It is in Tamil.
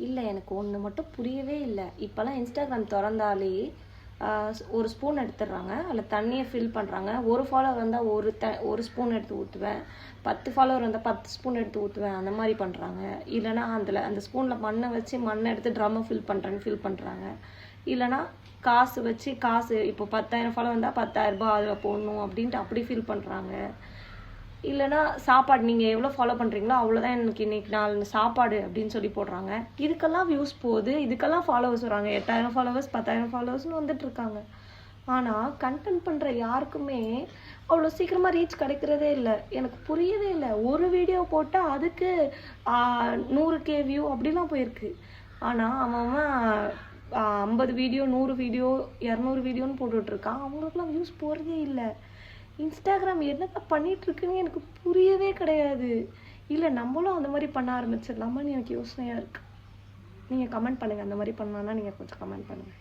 இல்லை, எனக்கு ஒன்று மட்டும் புரியவே இல்லை. இப்போல்லாம் இன்ஸ்டாகிராம் திறந்தாலே ஒரு ஸ்பூன் எடுத்துடுறாங்க, அதில் தண்ணியை ஃபில் பண்ணுறாங்க. ஒரு ஃபாலோவர் வந்தால் ஒரு ஸ்பூன் எடுத்து ஊற்றுவேன், 10 ஃபாலோவர் வந்தால் 10 ஸ்பூன் எடுத்து ஊற்றுவேன், அந்த மாதிரி பண்ணுறாங்க. இல்லைனா அந்த ஸ்பூனில் மண்ணை வச்சு மண்ணை எடுத்து ட்ரம்மை ஃபில் பண்ணுறாங்க. இல்லைனா காசு வச்சு இப்போ 10,000 ஃபாலோ வந்தால் 10,000 ரூபாய் அதில் போடணும் அப்படின்ட்டு அப்படி ஃபில் பண்ணுறாங்க. இல்லைனா சாப்பாடு நீங்கள் எவ்வளோ ஃபாலோ பண்ணுறீங்களோ அவ்வளோதான் எனக்கு இன்றைக்கி நாலு சாப்பாடு அப்படின்னு சொல்லி போடுறாங்க. இதுக்கெல்லாம் வியூஸ் போகுது, இதுக்கெல்லாம் ஃபாலோவர்ஸ் வராங்க. 8,000 ஃபாலோவர்ஸ் 10,000 ஃபாலோவர்ஸ்னு வந்துட்டுருக்காங்க. ஆனால் கண்டென்ட் பண்ணுற யாருக்குமே அவ்வளோ சீக்கிரமாக ரீச் கிடைக்கிறதே இல்லை. எனக்கு புரியவே இல்லை. ஒரு வீடியோ போட்டால் அதுக்கு 100K வியூ அப்படிலாம் போயிருக்கு. ஆனால் அவன் 50 வீடியோ 100 வீடியோ 200 வீடியோன்னு போட்டுட்ருக்கான். அவங்களுக்குலாம் வியூஸ் போகிறதே இல்லை. இன்ஸ்டாகிராம் என்னதான் பண்ணிகிட்ருக்குன்னு எனக்கு புரியவே கிடையாது. இல்லை, நம்மளும் அந்த மாதிரி பண்ண ஆரம்பிச்சிடலாமான்னு எனக்கு யோசனையாக இருக்குது. நீங்கள் கமெண்ட் பண்ணுங்கள், அந்த மாதிரி பண்ணலான்னா நீங்கள் கொஞ்சம் கமெண்ட் பண்ணுங்கள்.